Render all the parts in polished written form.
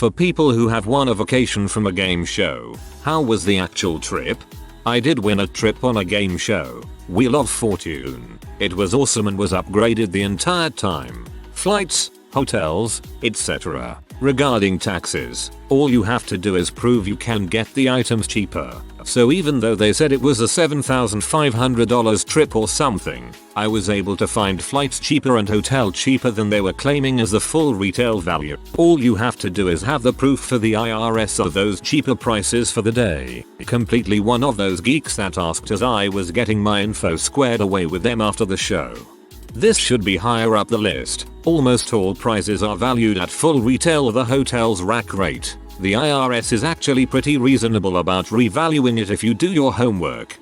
For people who have won a vacation from a game show, how was the actual trip? I did win a trip on a game show, Wheel of Fortune. It was awesome and was upgraded the entire time. Flights, hotels, etc. Regarding taxes, all you have to do is prove you can get the items cheaper. So even though they said it was a $7,500 trip or something, I was able to find flights cheaper and hotel cheaper than they were claiming as the full retail value. All you have to do is have the proof for the IRS of those cheaper prices for the day. Completely one of those geeks that asked as I was getting my info squared away with them after the show. This should be higher up the list. Almost all prices are valued at full retail or the hotel's rack rate. The IRS is actually pretty reasonable about revaluing it if you do your homework.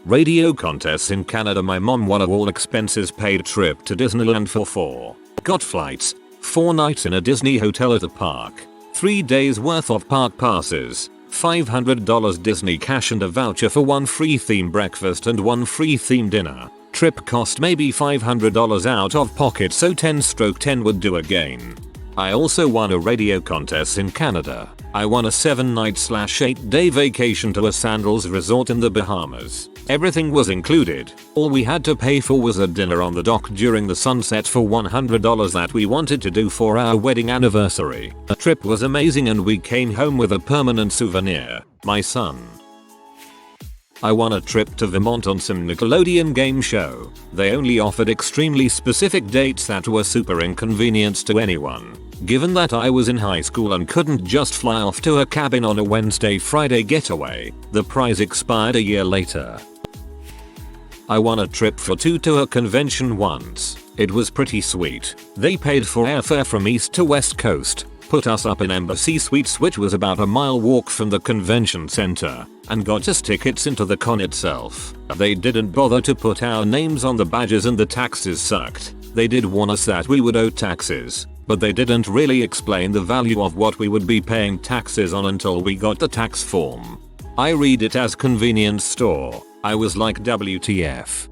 Radio contests in Canada. My mom won a all expenses paid trip to Disneyland for 4. Got flights, 4 nights in a Disney hotel at the park, 3 days worth of park passes, $500 Disney cash and a voucher for 1 free theme breakfast and 1 free theme dinner. Trip cost maybe $500 out of pocket, so 10/10 would do again. I also won a radio contest in Canada. I won a 7-night/8-day vacation to a sandals resort in the Bahamas. Everything was included. All we had to pay for was a dinner on the dock during the sunset for $100 that we wanted to do for our wedding anniversary. The trip was amazing and we came home with a permanent souvenir, my son. I won a trip to Vermont on some Nickelodeon game show. They only offered extremely specific dates that were super inconvenient to anyone. Given that I was in high school and couldn't just fly off to a cabin on a Wednesday-Friday getaway, the prize expired a year later. I won a trip for 2 to a convention once. It was pretty sweet. They paid for airfare from east to west coast, put us up in Embassy Suites, which was about a mile walk from the convention center, and got us tickets into the con itself. They didn't bother to put our names on the badges and the taxes sucked. They did warn us that we would owe taxes, but they didn't really explain the value of what we would be paying taxes on until we got the tax form. I read it as convenience store. I was like, WTF.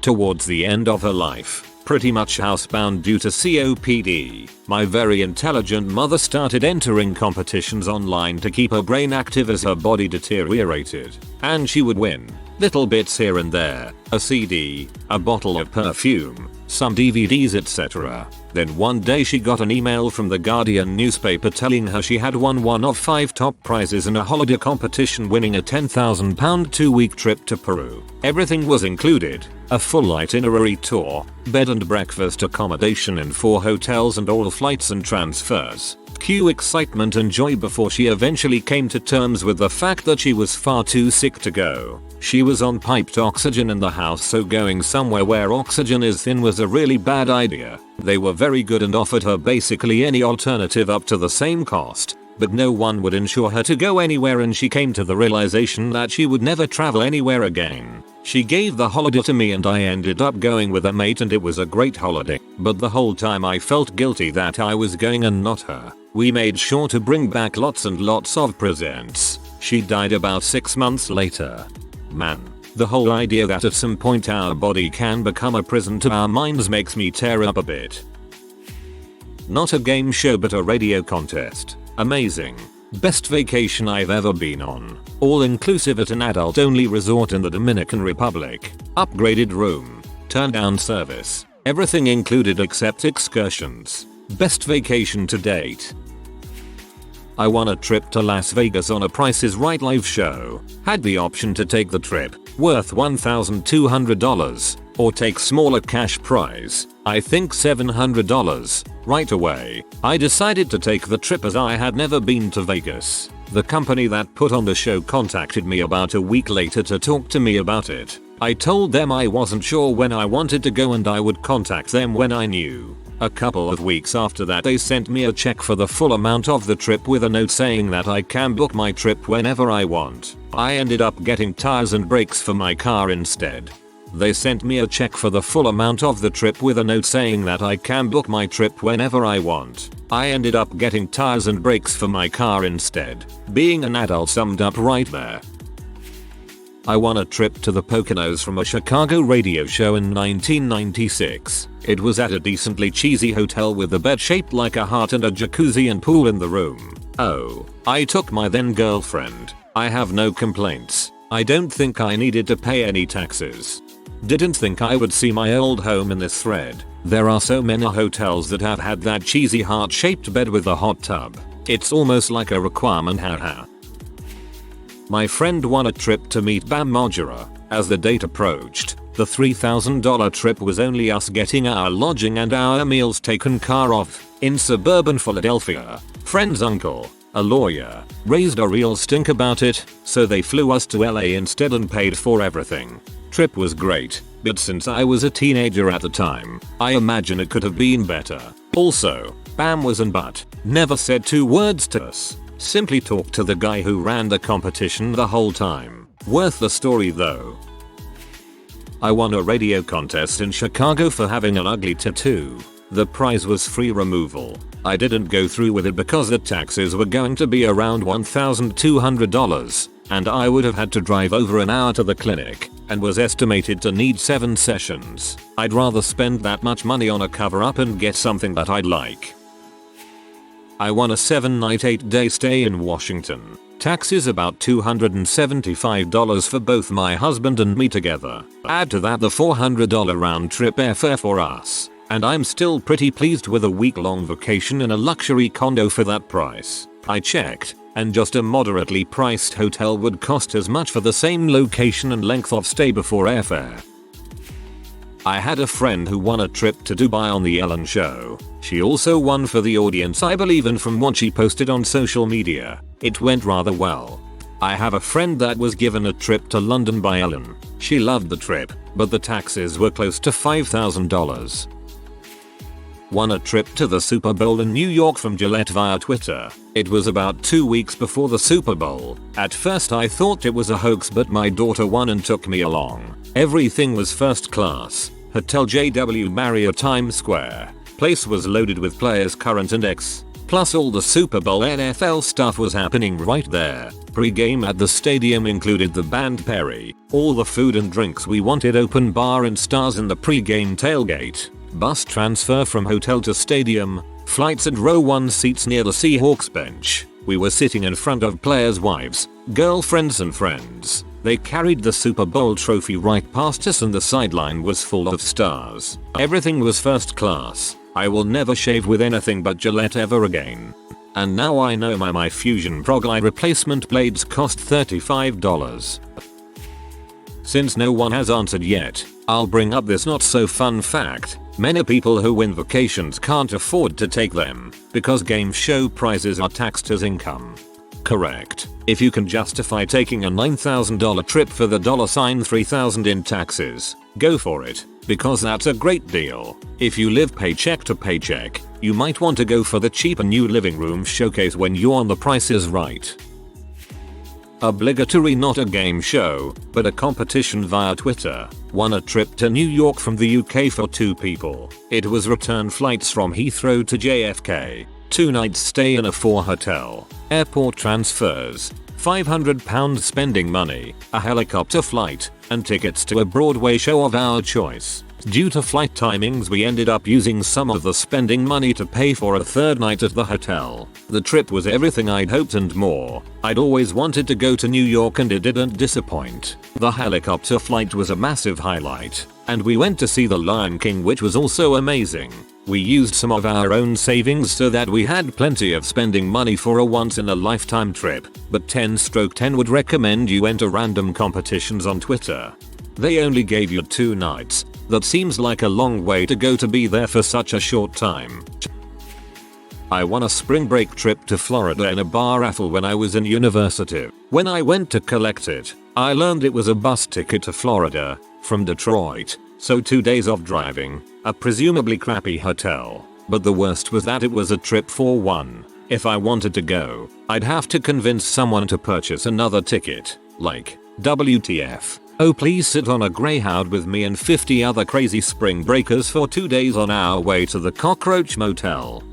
Towards the end of her life, pretty much housebound due to COPD, my very intelligent mother started entering competitions online to keep her brain active as her body deteriorated. And she would win. Little bits here and there, a CD, a bottle of perfume, some DVDs, etc. Then one day she got an email from the Guardian newspaper telling her she had won one of 5 top prizes in a holiday competition, winning a £10,000 2-week trip to Peru. Everything was included, a full itinerary tour, bed and breakfast accommodation in 4 hotels and all flights and transfers. Cue excitement and joy before she eventually came to terms with the fact that she was far too sick to go. She was on piped oxygen in the house, so going somewhere where oxygen is thin was a really bad idea. They were very good and offered her basically any alternative up to the same cost, but no one would insure her to go anywhere, and she came to the realization that she would never travel anywhere again. She gave the holiday to me and I ended up going with a mate, and it was a great holiday, but the whole time I felt guilty that I was going and not her. We made sure to bring back lots and lots of presents. She died about 6 months later. Man, the whole idea that at some point our body can become a prison to our minds makes me tear up a bit. Not a game show but a radio contest. Amazing. Best vacation I've ever been on. All inclusive at an adult only resort in the Dominican Republic. Upgraded room. Turn down service. Everything included except excursions. Best vacation to date. I won a trip to Las Vegas on a Price is Right live show. Had the option to take the trip, worth $1,200, or take smaller cash prize, I think $700. Right away, I decided to take the trip as I had never been to Vegas. The company that put on the show contacted me about a week later to talk to me about it. I told them I wasn't sure when I wanted to go and I would contact them when I knew. A couple of weeks after that, they sent me a check for the full amount of the trip with a note saying that I can book my trip whenever I want. I ended up getting tires and brakes for my car instead. They sent me a check for the full amount of the trip with a note saying that I can book my trip whenever I want. I ended up getting tires and brakes for my car instead. Being an adult summed up right there. I won a trip to the Poconos from a Chicago radio show in 1996. It was at a decently cheesy hotel with a bed shaped like a heart and a jacuzzi and pool in the room. Oh, I took my then girlfriend. I have no complaints. I don't think I needed to pay any taxes. Didn't think I would see my old home in this thread. There are so many hotels that have had that cheesy heart-shaped bed with a hot tub. It's almost like a requirement, haha. My friend won a trip to meet Bam Margera. As the date approached, the $3,000 trip was only us getting our lodging and our meals taken care of. In suburban Philadelphia, friend's uncle, a lawyer, raised a real stink about it, so they flew us to LA instead and paid for everything. Trip was great, but since I was a teenager at the time, I imagine it could have been better. Also, Bam was an but, never said 2 words to us. Simply talked to the guy who ran the competition the whole time. Worth the story though. I won a radio contest in Chicago for having an ugly tattoo. The prize was free removal. I didn't go through with it because the taxes were going to be around $1,200, and I would have had to drive over an hour to the clinic, and was estimated to need 7 sessions. I'd rather spend that much money on a cover-up and get something that I'd like. I won a 7-night 8-day stay in Washington. Taxes about $275 for both my husband and me together. Add to that the $400 round trip airfare for us. And I'm still pretty pleased with a week-long vacation in a luxury condo for that price. I checked, and just a moderately priced hotel would cost as much for the same location and length of stay before airfare. I had a friend who won a trip to Dubai on the Ellen show. She also won for the audience, I believe, and from what she posted on social media, it went rather well. I have a friend that was given a trip to London by Ellen. She loved the trip, but the taxes were close to $5,000. Won a trip to the Super Bowl in New York from Gillette via Twitter. It was about 2 weeks before the Super Bowl. At first I thought it was a hoax, but my daughter won and took me along. Everything was first class. Hotel JW Marriott Times Square. Place was loaded with players current and ex. Plus all the Super Bowl NFL stuff was happening right there. Pre-game at the stadium included the band Perry. All the food and drinks we wanted, open bar and stars in the pre-game tailgate. Bus transfer from hotel to stadium. Flights and row 1 seats near the Seahawks bench. We were sitting in front of players' wives, girlfriends and friends. They carried the Super Bowl trophy right past us and the sideline was full of stars. Everything was first class. I will never shave with anything but Gillette ever again. And now I know my Fusion Prog line replacement blades cost $35. Since no one has answered yet, I'll bring up this not so fun fact. Many people who win vacations can't afford to take them because game show prizes are taxed as income. Correct. If you can justify taking a $9,000 trip for the $3,000 in taxes, go for it, because that's a great deal. If you live paycheck to paycheck, you might want to go for the cheaper new living room showcase when you're on The Price is Right. Obligatory, not a game show, but a competition via Twitter. Won a trip to New York from the UK for 2 people. It was return flights from Heathrow to JFK. 2 nights stay in a 4 hotel. Airport transfers. £500 spending money. A helicopter flight. And tickets to a Broadway show of our choice. Due to flight timings, we ended up using some of the spending money to pay for a 3rd night at the hotel. The trip was everything I'd hoped and more. I'd always wanted to go to New York and it didn't disappoint. The helicopter flight was a massive highlight. And we went to see The Lion King, which was also amazing. We used some of our own savings so that we had plenty of spending money for a once-in-a-lifetime trip. But 10/10 would recommend you enter random competitions on Twitter. They only gave you 2 nights. That seems like a long way to go to be there for such a short time. I won a spring break trip to Florida in a bar raffle when I was in university. When I went to collect it, I learned it was a bus ticket to Florida from Detroit, so 2 days of driving, a presumably crappy hotel. But the worst was that it was a trip for 1. If I wanted to go, I'd have to convince someone to purchase another ticket. Like, WTF. Oh, please sit on a Greyhound with me and 50 other crazy spring breakers for 2 days on our way to the Cockroach Motel.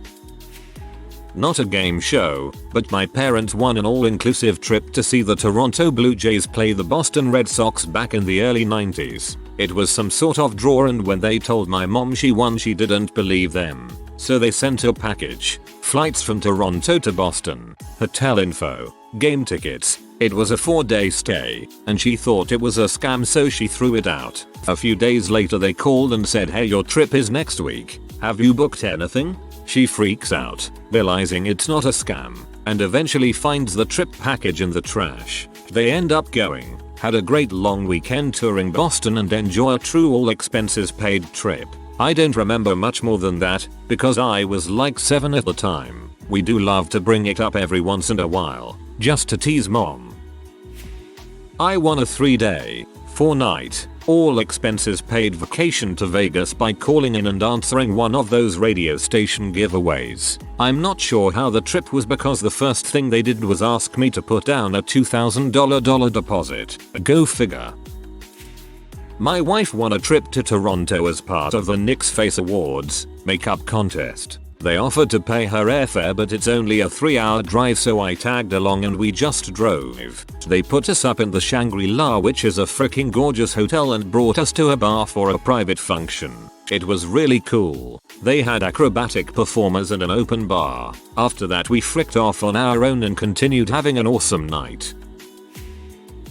Not a game show, but my parents won an all-inclusive trip to see the Toronto Blue Jays play the Boston Red Sox back in the early 90s. It was some sort of draw, and when they told my mom she won, she didn't believe them. So they sent her package, flights from Toronto to Boston, hotel info, game tickets. It was a 4-day stay, and she thought it was a scam, so she threw it out. A few days later they called and said, "Hey, your trip is next week. Have you booked anything?" She freaks out, realizing it's not a scam, and eventually finds the trip package in the trash. They end up going, had a great long weekend touring Boston, and enjoy a true all expenses paid trip. I don't remember much more than that, because I was like 7 at the time. We do love to bring it up every once in a while, just to tease mom. I won a 3-day, 4-night, all expenses paid vacation to Vegas by calling in and answering one of those radio station giveaways. I'm not sure how the trip was, because the first thing they did was ask me to put down a $2,000 deposit. Go figure. My wife won a trip to Toronto as part of the Knicks Face Awards makeup contest. They offered to pay her airfare, but it's only a 3-hour drive, so I tagged along and we just drove. They put us up in the Shangri-La, which is a freaking gorgeous hotel, and brought us to a bar for a private function. It was really cool. They had acrobatic performers and an open bar. After that we fricked off on our own and continued having an awesome night.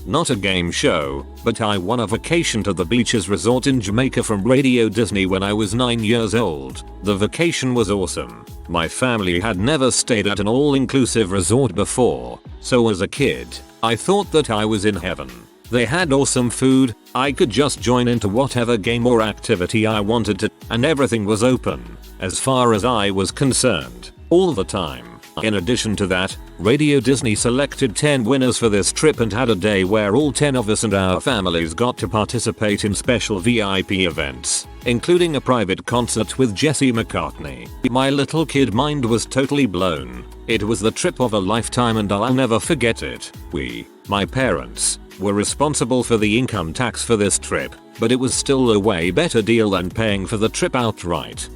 Not a game show, but I won a vacation to the beaches resort in Jamaica from Radio Disney when I was 9 years old. The vacation was awesome. My family had never stayed at an all-inclusive resort before, so as a kid, I thought that I was in heaven. They had awesome food, I could just join into whatever game or activity I wanted to, and everything was open, as far as I was concerned, all the time. In addition to that, Radio Disney selected 10 winners for this trip and had a day where all 10 of us and our families got to participate in special VIP events, including a private concert with Jesse McCartney. My little kid mind was totally blown. It was the trip of a lifetime and I'll never forget it. We, my parents, were responsible for the income tax for this trip, but it was still a way better deal than paying for the trip outright.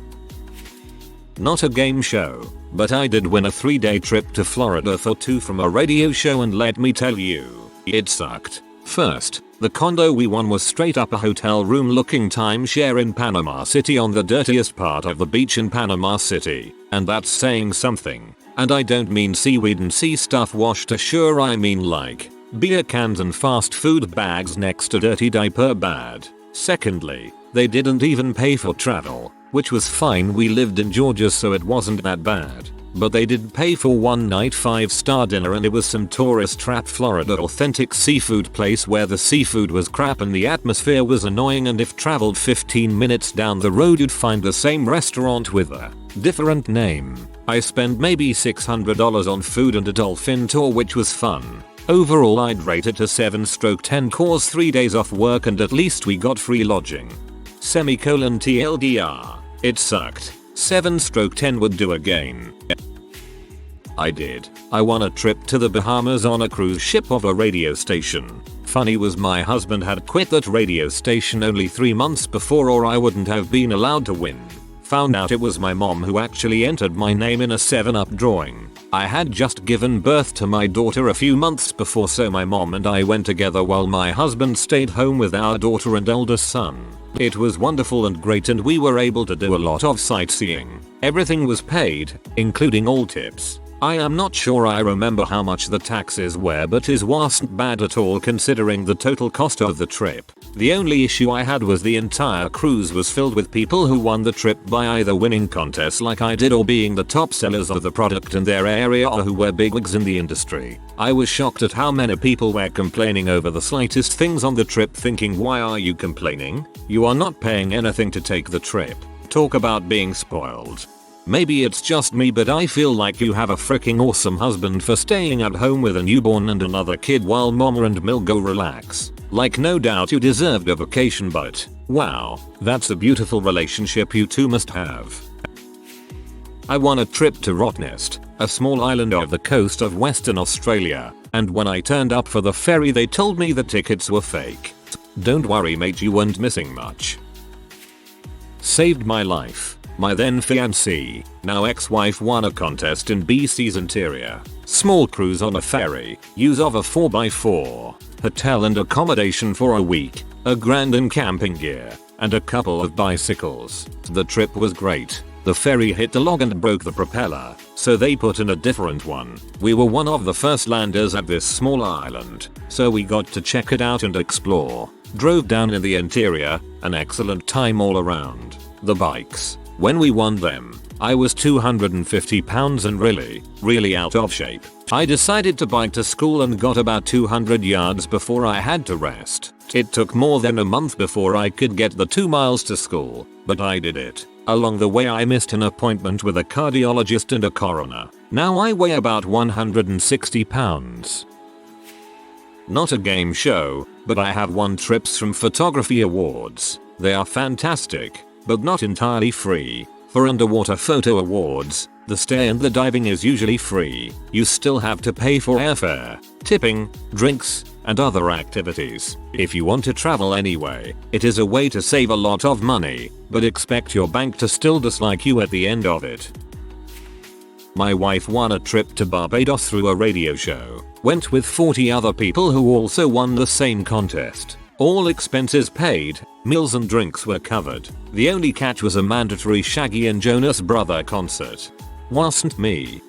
Not a game show, but I did win a 3-day trip to Florida for 2 from a radio show, and let me tell you, it sucked. First, the condo we won was straight up a hotel room looking timeshare in Panama City on the dirtiest part of the beach in Panama City, and that's saying something. And I don't mean seaweed and sea stuff washed ashore, I mean like beer cans and fast food bags next to dirty diaper bad. Secondly, they didn't even pay for travel, which was fine. We lived in Georgia, so it wasn't that bad. But they did pay for one night 5-star dinner, and it was some tourist trap Florida authentic seafood place where the seafood was crap and the atmosphere was annoying, and if traveled 15 minutes down the road you'd find the same restaurant with a different name. I spent maybe $600 on food and a dolphin tour, which was fun. Overall I'd rate it a 7/10 cause 3 days off work and at least we got free lodging. TLDR. It sucked. 7/10 would do again. I did. I won a trip to the Bahamas on a cruise ship of a radio station. Funny was my husband had quit that radio station only 3 months before, or I wouldn't have been allowed to win. Found out it was my mom who actually entered my name in a 7-Up drawing. I had just given birth to my daughter a few months before, so my mom and I went together while my husband stayed home with our daughter and eldest son. It was wonderful and great, and we were able to do a lot of sightseeing. Everything was paid, including all tips. I am not sure I remember how much the taxes were, but it wasn't bad at all considering the total cost of the trip. The only issue I had was the entire cruise was filled with people who won the trip by either winning contests like I did or being the top sellers of the product in their area or who were bigwigs in the industry. I was shocked at how many people were complaining over the slightest things on the trip, thinking, why are you complaining? You are not paying anything to take the trip. Talk about being spoiled. Maybe it's just me, but I feel like you have a freaking awesome husband for staying at home with a newborn and another kid while mama and Mill go relax. Like, no doubt you deserved a vacation, but wow, that's a beautiful relationship you two must have. I won a trip to Rottnest, a small island off the coast of Western Australia, and when I turned up for the ferry they told me the tickets were fake. Don't worry mate, you weren't missing much. Saved my life. My then fiancée, now ex-wife, won a contest in BC's interior. Small cruise on a ferry, use of a 4x4, hotel and accommodation for a week, a grand in camping gear, and a couple of bicycles. The trip was great. The ferry hit a log and broke the propeller, so they put in a different one. We were one of the first landers at this small island, so we got to check it out and explore. Drove down in the interior, an excellent time all around. The bikes, when we won them, I was 250 pounds and really out of shape. I decided to bike to school and got about 200 yards before I had to rest. It took more than a month before I could get the 2 miles to school, but I did it. Along the way I missed an appointment with a cardiologist and a coroner. Now I weigh about 160 pounds. Not a game show, but I have won trips from photography awards. They are fantastic, but not entirely free. For underwater photo awards, the stay and the diving is usually free. You still have to pay for airfare, tipping, drinks, and other activities. If you want to travel anyway, it is a way to save a lot of money, but expect your bank to still dislike you at the end of it. My wife won a trip to Barbados through a radio show. Went with 40 other people who also won the same contest. All expenses paid, meals and drinks were covered. The only catch was a mandatory Shaggy and Jonas Brother concert. Wasn't me.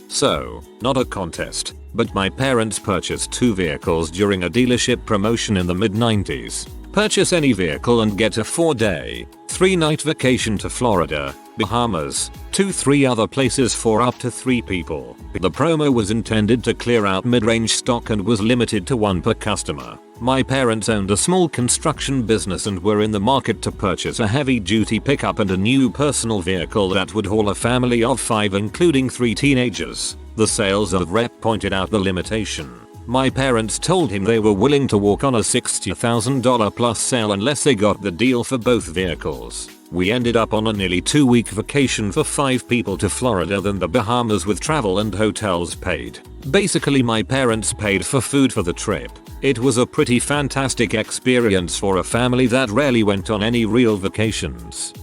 So, not a contest, but my parents purchased 2 vehicles during a dealership promotion in the mid-90s. Purchase any vehicle and get a 4-day, 3-night vacation to Florida, Bahamas, 2-3 other places for up to 3 people. The promo was intended to clear out mid-range stock and was limited to 1 per customer. My parents owned a small construction business and were in the market to purchase a heavy-duty pickup and a new personal vehicle that would haul a family of 5 including 3 teenagers. The sales rep pointed out the limitation. My parents told him they were willing to walk on a $60,000 plus sale unless they got the deal for both vehicles. We ended up on a nearly 2-week vacation for 5 people to Florida then the Bahamas with travel and hotels paid. Basically my parents paid for food for the trip. It was a pretty fantastic experience for a family that rarely went on any real vacations.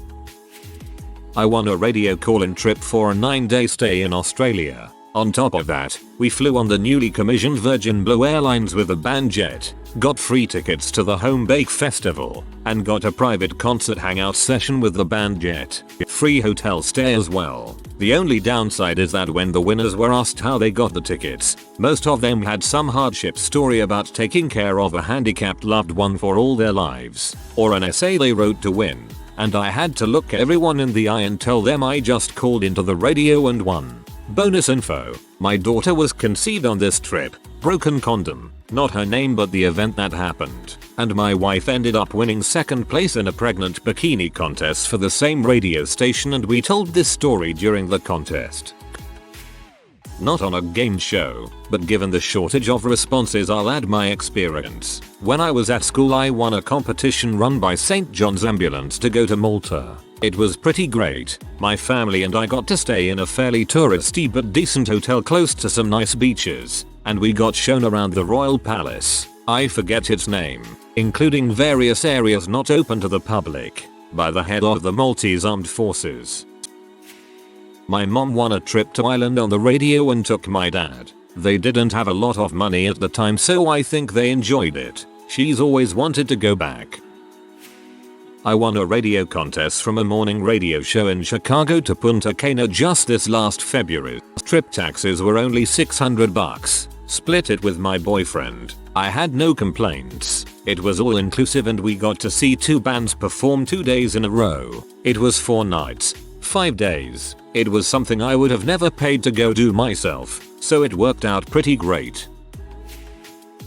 I won a radio call-in trip for a 9-day stay in Australia. On top of that, we flew on the newly commissioned Virgin Blue Airlines with a band jet, got free tickets to the Home Bake Festival, and got a private concert hangout session with the band jet. Free hotel stay as well. The only downside is that when the winners were asked how they got the tickets, most of them had some hardship story about taking care of a handicapped loved one for all their lives, or an essay they wrote to win. And I had to look everyone in the eye and tell them I just called into the radio and won. Bonus info, my daughter was conceived on this trip, broken condom, not her name but the event that happened, and my wife ended up winning 2nd place in a pregnant bikini contest for the same radio station and we told this story during the contest. Not on a game show, but given the shortage of responses I'll add my experience. When I was at school I won a competition run by St. John's Ambulance to go to Malta. It was pretty great. My family and I got to stay in a fairly touristy but decent hotel close to some nice beaches, and we got shown around the Royal Palace. I forget its name, including various areas not open to the public, by the head of the Maltese Armed Forces. My mom won a trip to Ireland on the radio and took my dad. They didn't have a lot of money at the time so I think they enjoyed it. She's always wanted to go back. I won a radio contest from a morning radio show in Chicago to Punta Cana just this last February. Trip taxes were only $600. Split it with my boyfriend. I had no complaints. It was all inclusive and we got to see 2 bands perform 2 days in a row. It was 4 nights, 5 days. It was something I would have never paid to go do myself, so it worked out pretty great.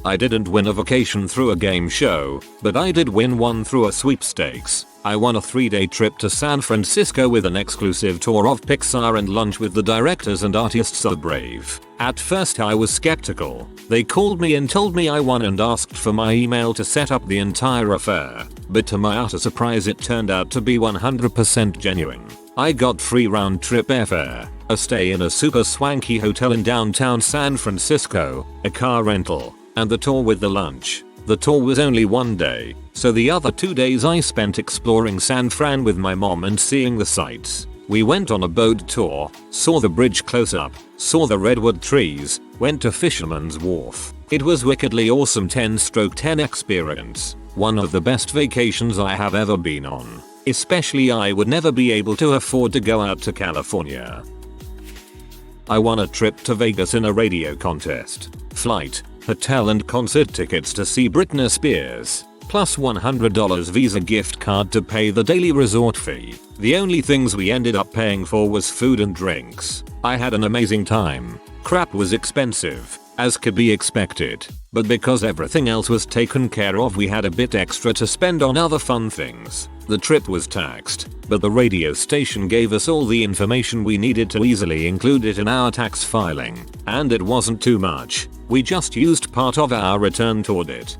I didn't win a vacation through a game show, but I did win one through a sweepstakes. I won a 3-day trip to San Francisco with an exclusive tour of Pixar and lunch with the directors and artists of Brave. At first I was skeptical. They called me and told me I won and asked for my email to set up the entire affair, but to my utter surprise it turned out to be 100% genuine. I got free round-trip airfare, a stay in a super swanky hotel in downtown San Francisco, a car rental, and the tour with the lunch. The tour was only 1 day, So the other 2 days I spent exploring San Fran with my mom and seeing the sights. We went on a boat tour, saw the bridge close up, saw the redwood trees, went to Fisherman's Wharf. It was wickedly awesome 10/10 experience. One of the best vacations I have ever been on. Especially I would never be able to afford to go out to California. I won a trip to Vegas in a radio contest. Flight, hotel and concert tickets to see Britney Spears. Plus $100 Visa gift card to pay the daily resort fee. The only things we ended up paying for was food and drinks. I had an amazing time. Crap was expensive, as could be expected, but because everything else was taken care of we had a bit extra to spend on other fun things. The trip was taxed, but the radio station gave us all the information we needed to easily include it in our tax filing, and it wasn't too much. We just used part of our return toward it.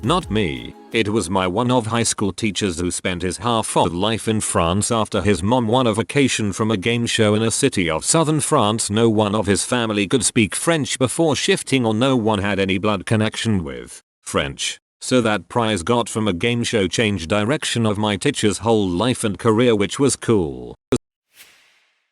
Not me, it was my one of high school teachers who spent his half of life in France after his mom won a vacation from a game show in a city of southern France no one of his family could speak French before shifting or no one had any blood connection with French. So that prize got from a game show changed direction of my teacher's whole life and career, which was cool.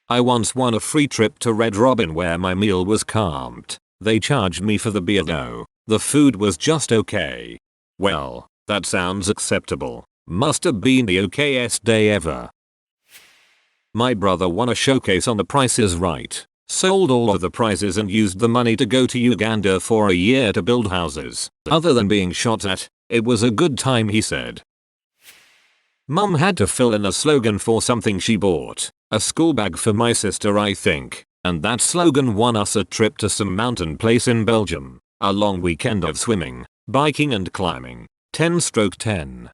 I once won a free trip to Red Robin where my meal was carved. They charged me for the beer though. The food was just okay. Well, that sounds acceptable. Must have been the okayest day ever. My brother won a showcase on The Price is Right. Sold all of the prizes and used the money to go to Uganda for a year to build houses. Other than being shot at, it was a good time, he said. Mum had to fill in a slogan for something she bought. A school bag for my sister I think. And that slogan won us a trip to some mountain place in Belgium. A long weekend of swimming, biking and climbing. 10/10.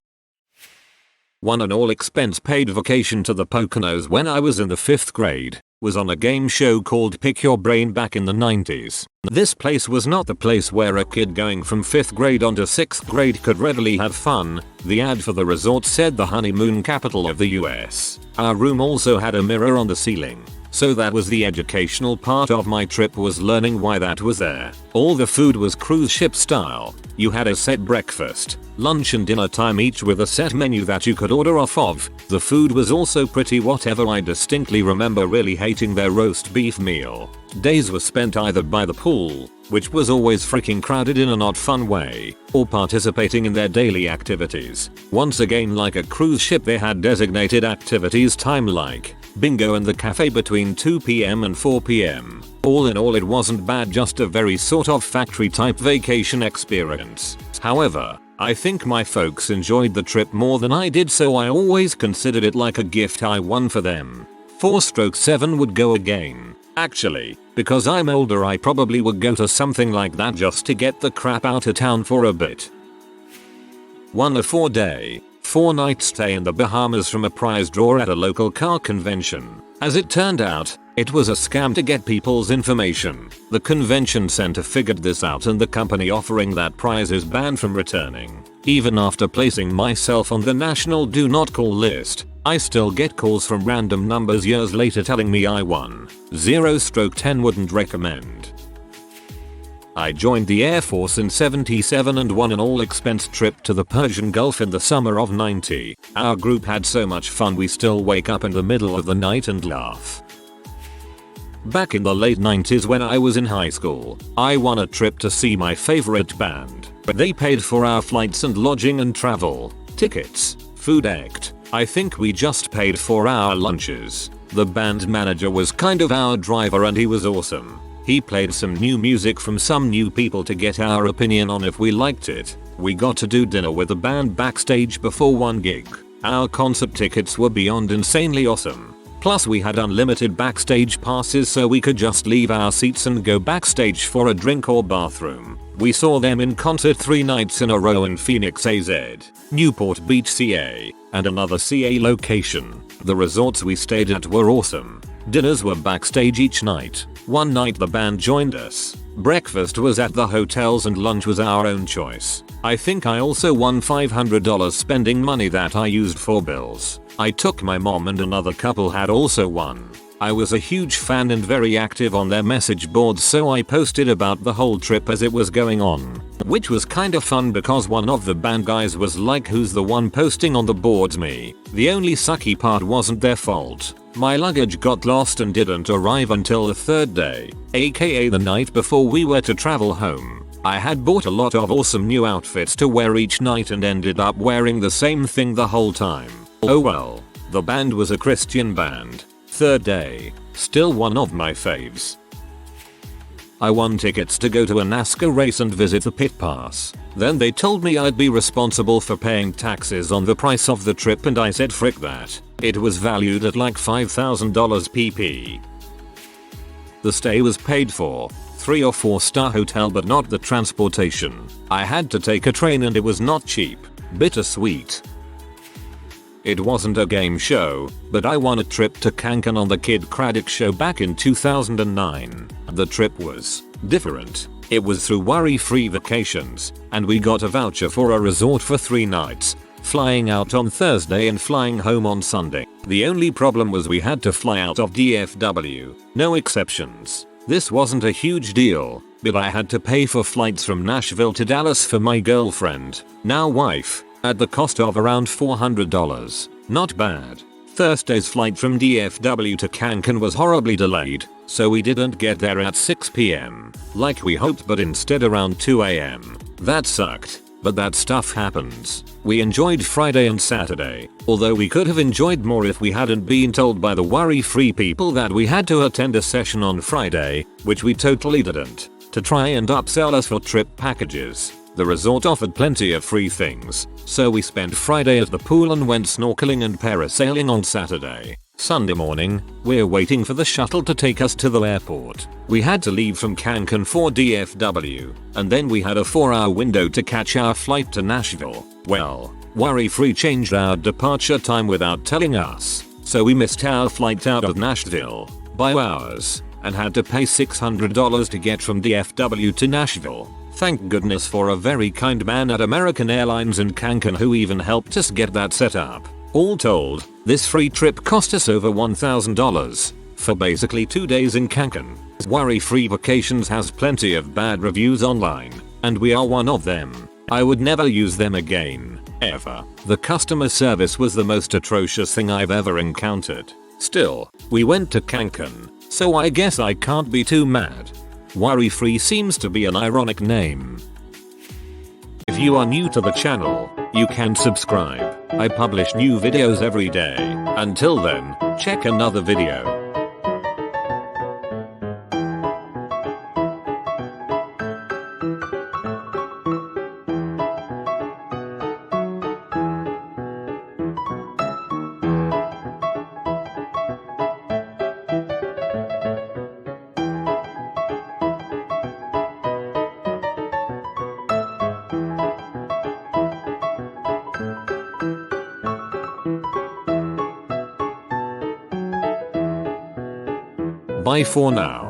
Won an all expense paid vacation to the Poconos when I was in the 5th grade. Was on a game show called Pick Your Brain back in the 90s. This place was not the place where a kid going from 5th grade on to 6th grade could readily have fun. The ad for the resort said the honeymoon capital of the US. Our room also had a mirror on the ceiling. So that was the educational part of my trip, was learning why that was there. All the food was cruise ship style. You had a set breakfast, lunch and dinner time each with a set menu that you could order off of. The food was also pretty whatever. I distinctly remember really hating their roast beef meal. Days were spent either by the pool, which was always freaking crowded in a not fun way, or participating in their daily activities. Once again, like a cruise ship, they had designated activities time like bingo and the cafe between 2 p.m. and 4 p.m. All in all, it wasn't bad, just a very sort of factory type vacation experience. However, I think my folks enjoyed the trip more than I did, so I always considered it like a gift I won for them. 4/7 would go again. Actually, because I'm older, I probably would go to something like that just to get the crap out of town for a bit. Won a 4-day, 4-night stay in the Bahamas from a prize draw at a local car convention. As it turned out, it was a scam to get people's information. The convention center figured this out and the company offering that prize is banned from returning. Even after placing myself on the national do not call list, I still get calls from random numbers years later telling me I won. 0/10 wouldn't recommend. I joined the Air Force in '77 and won an all-expense trip to the Persian Gulf in the summer of '90. Our group had so much fun we still wake up in the middle of the night and laugh. Back in the late 90s when I was in high school, I won a trip to see my favorite band. They paid for our flights and lodging and travel, tickets, food act. I think we just paid for our lunches. The band manager was kind of our driver and he was awesome. He played some new music from some new people to get our opinion on if we liked it. We got to do dinner with the band backstage before one gig. Our concert tickets were beyond insanely awesome. Plus we had unlimited backstage passes so we could just leave our seats and go backstage for a drink or bathroom. We saw them in concert 3 nights in a row in Phoenix, AZ, Newport Beach, CA, and another CA location. The resorts we stayed at were awesome. Dinners were backstage each night. One night the band joined us. Breakfast was at the hotels and lunch was our own choice. I think I also won $500 spending money that I used for bills. I took my mom and another couple had also won. I was a huge fan and very active on their message boards, so I posted about the whole trip as it was going on. Which was kinda fun because one of the band guys was like, who's the one posting on the boards? Me. The only sucky part wasn't their fault. My luggage got lost and didn't arrive until the third day, aka the night before we were to travel home. I had bought a lot of awesome new outfits to wear each night and ended up wearing the same thing the whole time. Oh well. The band was a Christian band. Third day. Still one of my faves. I won tickets to go to a NASCAR race and visit the pit pass. Then they told me I'd be responsible for paying taxes on the price of the trip, and I said frick that. It was valued at like $5,000 pp. The stay was paid for. 3 or 4 star hotel, but not the transportation. I had to take a train and it was not cheap. Bittersweet. It wasn't a game show, but I won a trip to Cancun on the Kid Craddock show back in 2009. The trip was different. It was through worry-free vacations, and we got a voucher for a resort for 3 nights, flying out on Thursday and flying home on Sunday. The only problem was we had to fly out of DFW, no exceptions. This wasn't a huge deal, but I had to pay for flights from Nashville to Dallas for my girlfriend, now wife, at the cost of around $400. Not bad. Thursday's flight from DFW to Cancun was horribly delayed, so we didn't get there at 6 p.m. like we hoped, but instead around 2 a.m. That sucked, but that stuff happens. We enjoyed Friday and Saturday, although we could have enjoyed more if we hadn't been told by the worry-free people that we had to attend a session on Friday, which we totally didn't, to try and upsell us for trip packages. The resort offered plenty of free things, so we spent Friday at the pool and went snorkeling and parasailing on Saturday. Sunday morning, we're waiting for the shuttle to take us to the airport. We had to leave from Cancun for DFW, and then we had a 4-hour window to catch our flight to Nashville. Well, worry-free changed our departure time without telling us, so we missed our flight out of Nashville by hours and had to pay $600 to get from DFW to Nashville. Thank goodness for a very kind man at American Airlines in Cancun who even helped us get that set up. All told, this free trip cost us over $1,000 for basically 2 days in Cancun. Worry-free vacations has plenty of bad reviews online, and we are one of them. I would never use them again, ever. The customer service was the most atrocious thing I've ever encountered. Still, we went to Cancun, so I guess I can't be too mad. Worry-free seems to be an ironic name. If you are new to the channel, you can subscribe. I publish new videos every day. Until then, check another video. Bye for now.